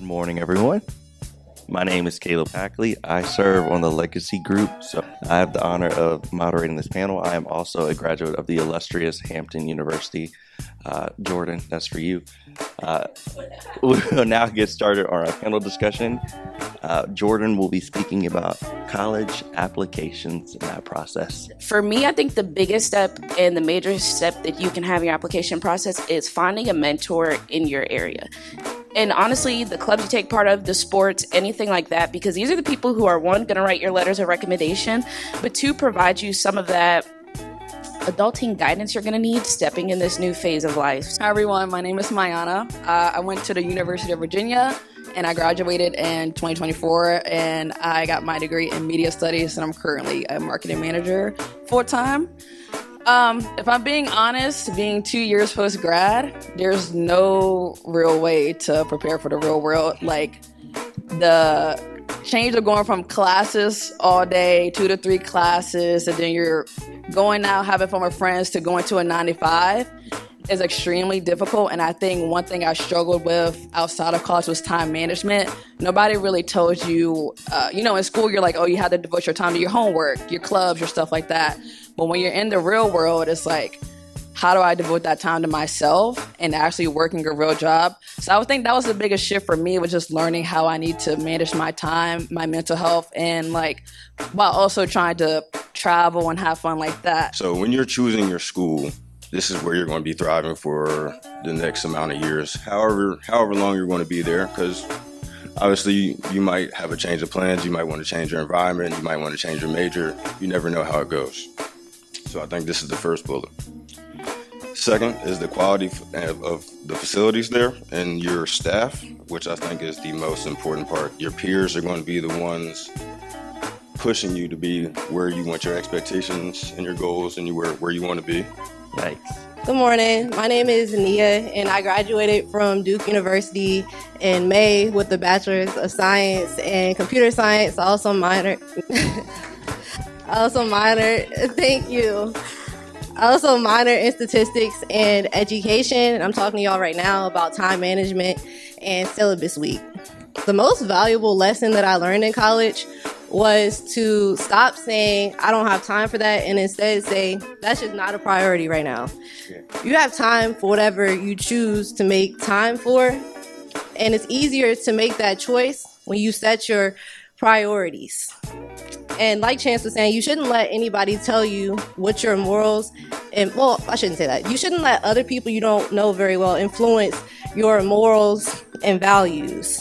Good morning, everyone. My name is Caleb Hackley. I serve on the Legacy Group, so I have the honor of moderating this panel. I am also a graduate of the illustrious Hampton University. Jordan, that's for you. We'll now get started on our panel discussion. Jordan will be speaking about college applications and that process. For me, I think the biggest step and the major step that you can have in your application process is finding a mentor in your area. And honestly, the clubs you take part of, the sports, anything like that, because these are the people who are, one, going to write your letters of recommendation, but two, provide you some of that adulting guidance you're going to need stepping in this new phase of life. Hi, everyone. My name is Mayana. I went to the University of Virginia, and I graduated in 2024, and I got my degree in media studies, and I'm currently a marketing manager full-time. If I'm being honest, being 2 years post-grad, there's no real way to prepare for the real world. Like, the change of going from classes all day, 2 to 3 classes, and then you're going out having fun with friends to going to a 9 to 5 is extremely difficult. And I think one thing I struggled with outside of college was time management. Nobody really tells you, in school, you're like, oh, you have to devote your time to your homework, your clubs, your stuff like that. But when you're in the real world, it's like, how do I devote that time to myself and actually working a real job? So I would think that was the biggest shift for me, was just learning how I need to manage my time, my mental health, and while also trying to travel and have fun like that. So when you're choosing your school, this is where you're going to be thriving for the next amount of years, however long you're going to be there, because obviously you might have a change of plans, you might want to change your environment, you might want to change your major. You never know how it goes. So I think this is the first bullet. Second is the quality of the facilities there and your staff, which I think is the most important part. Your peers are going to be the ones pushing you to be where you want your expectations and your goals and where you want to be. Yikes. Good morning. My name is Nia, and I graduated from Duke University in May with a Bachelor's of Science in Computer Science. I also minored. Thank you. I also minored in Statistics and Education. I'm talking to y'all right now about time management and syllabus week. The most valuable lesson that I learned in college was to stop saying, I don't have time for that, and instead say, that's just not a priority right now. You have time for whatever you choose to make time for, and it's easier to make that choice when you set your priorities. And like Chance was saying, you shouldn't let anybody tell you what your morals, I shouldn't say that. You shouldn't let other people you don't know very well influence your morals and values.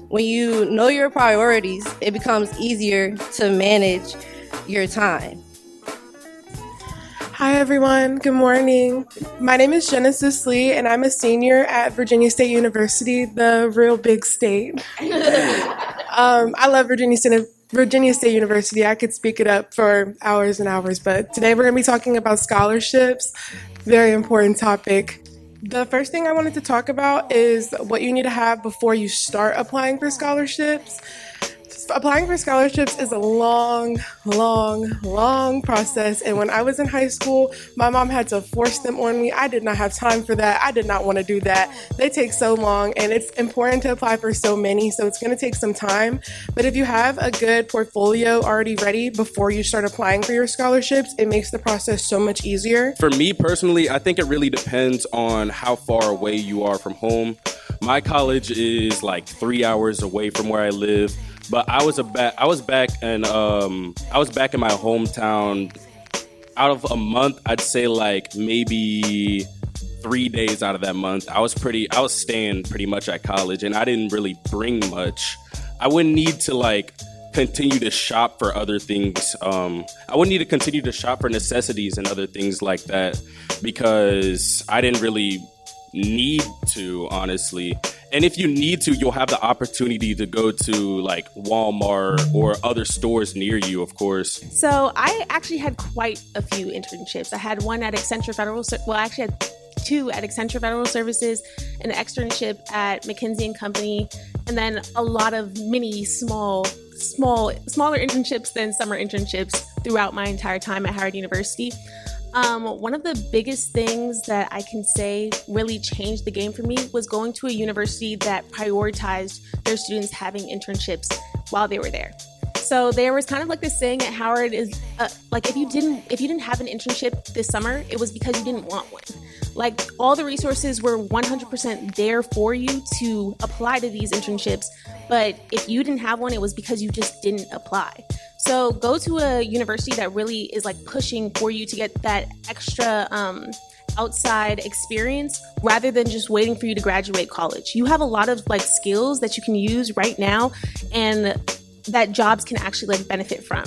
When you know your priorities, it becomes easier to manage your time. Hi, everyone. Good morning. My name is Genesis Lee, and I'm a senior at Virginia State University, the real big state. I love Virginia State University. I could speak it up for hours and hours, but today we're going to be talking about scholarships. Very important topic. The first thing I wanted to talk about is what you need to have before you start applying for scholarships. Applying for scholarships is a long process. And when I was in high school, my mom had to force them on me. I did not have time for that. I did not want to do that. They take so long, and it's important to apply for so many, so it's going to take some time. But if you have a good portfolio already ready before you start applying for your scholarships, it makes the process so much easier. For me personally, I think it really depends on how far away you are from home. My college is like 3 hours away from where I live. But I was back in my hometown. Out of a month, I'd say like maybe 3 days out of that month, I was staying pretty much at college, and I didn't really bring much. I wouldn't need to continue to shop for other things. I wouldn't need to continue to shop for necessities and other things like that, because I didn't really need to, honestly. And if you need to, you'll have the opportunity to go to Walmart or other stores near you, of course. So I actually had quite a few internships. I had one at Accenture Federal, I actually had 2 at Accenture Federal Services, an externship at McKinsey & Company, and then a lot of smaller internships than summer internships throughout my entire time at Howard University. One of the biggest things that I can say really changed the game for me was going to a university that prioritized their students having internships while they were there. So there was kind of like this saying at Howard is like if you didn't have an internship this summer, it was because you didn't want one. Like all the resources were 100% there for you to apply to these internships, but if you didn't have one, it was because you just didn't apply. So go to a university that really is like pushing for you to get that extra outside experience rather than just waiting for you to graduate college. You have a lot of like skills that you can use right now and that jobs can actually like benefit from.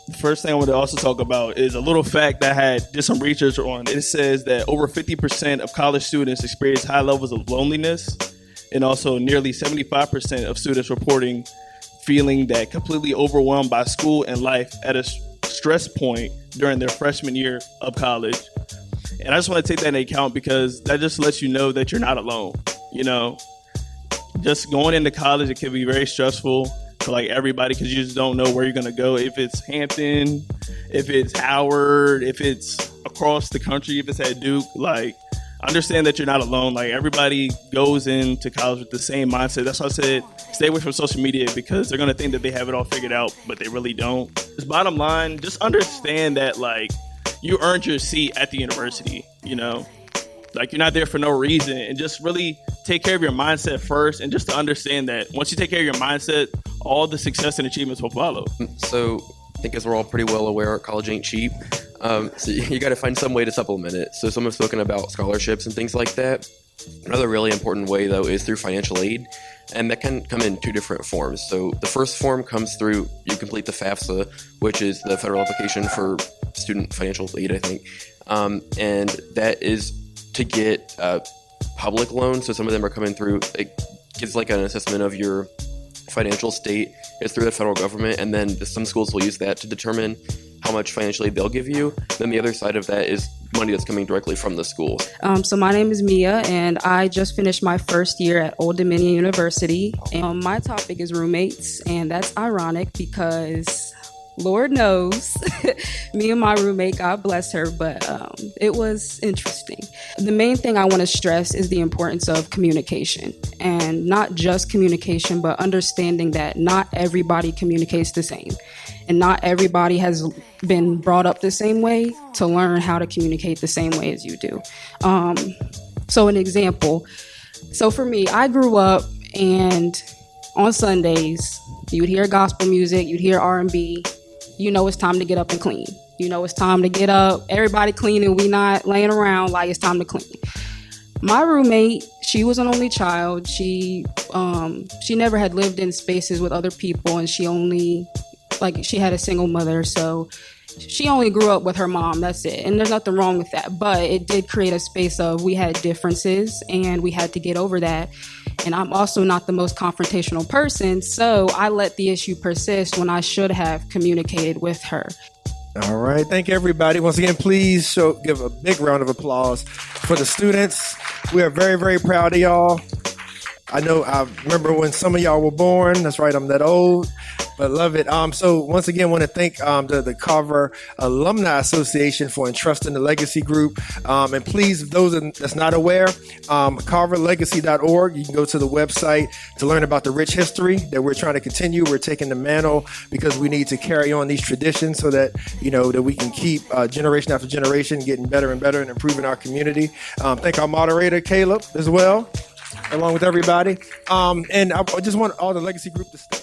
The first thing I want to also talk about is a little fact that I did some research on. It says that over 50% of college students experience high levels of loneliness, and also nearly 75% of students reporting feeling that completely overwhelmed by school and life at a stress point during their freshman year of college. And I just want to take that into account because that just lets you know that you're not alone. You know, just going into college, it can be very stressful for like everybody because you just don't know where you're going to go. If it's Hampton, if it's Howard, if it's across the country, if it's at Duke, like understand that you're not alone. Like everybody goes into college with the same mindset. That's why I said stay away from social media because they're going to think that they have it all figured out, but they really don't. Just bottom line, just understand that like you earned your seat at the university, you know, like you're not there for no reason, and just really take care of your mindset first. And just to understand that once you take care of your mindset, all the success and achievements will follow. So I think as we're all pretty well aware, college ain't cheap. So you got to find some way to supplement it. So some have spoken about scholarships and things like that. Another really important way, though, is through financial aid. And that can come in two different forms. So the first form comes through, you complete the FAFSA, which is the federal application for student financial aid, I think. And that is to get public loans. So some of them are coming through, it gives like an assessment of your financial state. It's through the federal government. And then some schools will use that to determine how much financial aid they'll give you. Then the other side of that is money that's coming directly from the school. So my name is Mia, and I just finished my first year at Old Dominion University. And my topic is roommates, and that's ironic because Lord knows, me and my roommate, God bless her, but it was interesting. The main thing I want to stress is the importance of communication, and not just communication, but understanding that not everybody communicates the same. And not everybody has been brought up the same way to learn how to communicate the same way as you do. So an example. So for me, I grew up and on Sundays, you'd hear gospel music, you'd hear R&B. You know it's time to get up and clean. You know it's time to get up, everybody cleaning, we not laying around like it's time to clean. My roommate, she was an only child. She never had lived in spaces with other people, and she had a single mother, so she only grew up with her mom, that's it. And there's nothing wrong with that, but it did create a space of we had differences and we had to get over that. And I'm also not the most confrontational person, so I let the issue persist when I should have communicated with her. All right, thank you everybody. Once again, please give a big round of applause for the students. We are very, very proud of y'all. I remember when some of y'all were born. That's right, I'm that old, but love it. So once again, want to thank the Carver Alumni Association for entrusting the Legacy Group. And please, those that's not aware, carverlegacy.org. You can go to the website to learn about the rich history that we're trying to continue. We're taking the mantle because we need to carry on these traditions so that, that we can keep generation after generation getting better and better and improving our community. Thank our moderator, Caleb, as well, along with everybody. And I just want all the Legacy Group to stay.